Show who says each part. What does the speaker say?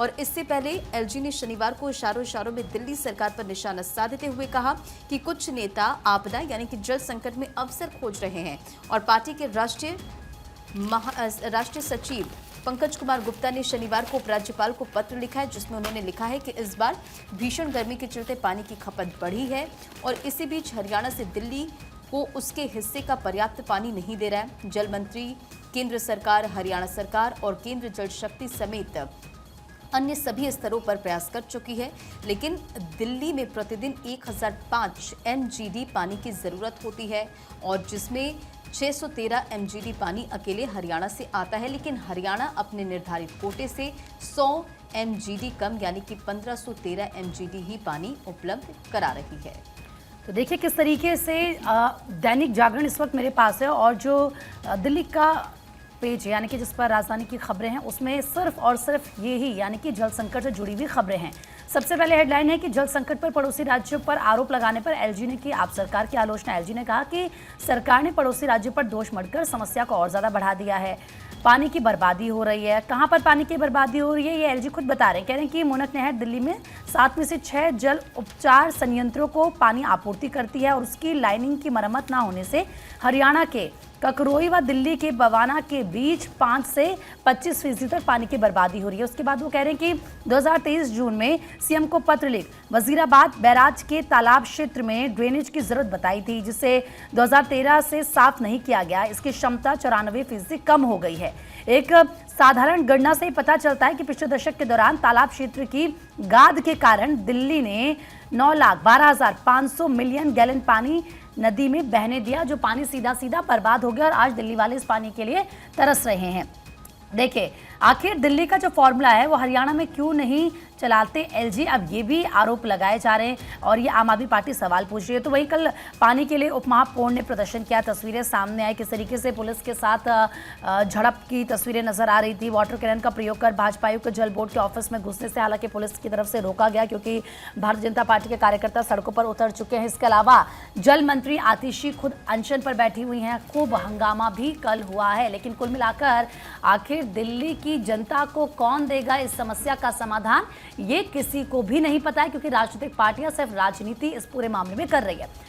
Speaker 1: और इससे पहले एलजी ने शनिवार को इशारों इशारों में दिल्ली सरकार पर निशाना साधते हुए कहा कि कुछ नेता आपदा यानी कि जल संकट में अवसर खोज रहे हैं। और पार्टी के राष्ट्रीय सचिव पंकज कुमार गुप्ता ने शनिवार को उपराज्यपाल को पत्र लिखा है, जिसमें उन्होंने लिखा है कि इस बार भीषण गर्मी के चलते पानी की खपत बढ़ी है और इसी बीच हरियाणा से दिल्ली को उसके हिस्से का पर्याप्त पानी नहीं दे रहा है। जल मंत्री केंद्र सरकार, हरियाणा सरकार और केंद्र जल शक्ति समेत अन्य सभी स्तरों पर प्रयास कर चुकी है, लेकिन दिल्ली में प्रतिदिन 1005 एमजीडी पानी की जरूरत होती है और जिसमें 613 एमजीडी पानी अकेले हरियाणा से आता है। लेकिन हरियाणा अपने निर्धारित कोटे से 100 एमजीडी कम यानी कि 1513 एमजीडी ही पानी उपलब्ध करा रही है।
Speaker 2: तो देखिए किस तरीके से दैनिक जागरण इस वक्त मेरे पास है और जो दिल्ली का पेज यानी कि जिस पर राजधानी की खबरें हैं उसमें सिर्फ और सिर्फ ये ही यानी कि जल संकट से जुड़ी हुई खबरें हैं। सबसे पहले हेडलाइन है कि जल संकट पर पड़ोसी राज्यों पर आरोप लगाने पर एलजी ने की आप सरकार की आलोचना। एलजी ने कहा कि सरकार ने पड़ोसी राज्यों पर दोष मढ़कर समस्या को और ज्यादा बढ़ा दिया है। पानी की बर्बादी हो रही है। कहां पर पानी की बर्बादी हो रही है ये एलजी खुद बता रहे हैं। कह रहे हैं कि मुनक नहर दिल्ली में 7 में से 6 जल उपचार संयंत्रों को पानी आपूर्ति करती है और उसकी लाइनिंग की मरम्मत ना होने से हरियाणा के ककरोई व दिल्ली के बवाना के बीच 5 से 25% तक पानी की बर्बादी हो रही है। उसके बाद वो कह रहे हैं कि 2023 जून में सीएम को पत्र लिख वजीराबाद बैराज के तालाब क्षेत्र में ड्रेनेज की जरूरत बताई थी, जिसे 2013 से साफ नहीं किया गया। इसकी क्षमता 94% कम हो गई है। एक साधारण गणना से ही पता चलता है कि पिछले दशक के दौरान तालाब क्षेत्र की गाद के कारण दिल्ली ने 9,12,500 मिलियन गैलन पानी नदी में बहने दिया, जो पानी सीधा सीधा बर्बाद हो गया और आज दिल्ली वाले इस पानी के लिए तरस रहे हैं। देखिए आखिर दिल्ली का जो फॉर्मूला है वो हरियाणा में क्यों नहीं चलाते एलजी, अब ये भी आरोप लगाए जा रहे हैं और ये आम आदमी पार्टी सवाल पूछ रही है। तो वहीं कल पानी के लिए उपमहापौर ने प्रदर्शन किया, तस्वीरें सामने आई किस तरीके से पुलिस के साथ झड़प की तस्वीरें नजर आ रही थी। वाटर कैनन का प्रयोग कर भाजपा आयुक्त जल बोर्ड के ऑफिस में घुसने से हालांकि पुलिस की तरफ से रोका गया क्योंकि भारतीय जनता पार्टी के कार्यकर्ता सड़कों पर उतर चुके हैं। इसके अलावा जल मंत्री आतिशी खुद अनशन पर बैठी हुई हैं। खूब हंगामा भी कल हुआ है, लेकिन कुल मिलाकर आखिर दिल्ली की जनता को कौन देगा इस समस्या का समाधान, ये किसी को भी नहीं पता है क्योंकि राजनीतिक पार्टियां सिर्फ राजनीति इस पूरे मामले में कर रही है।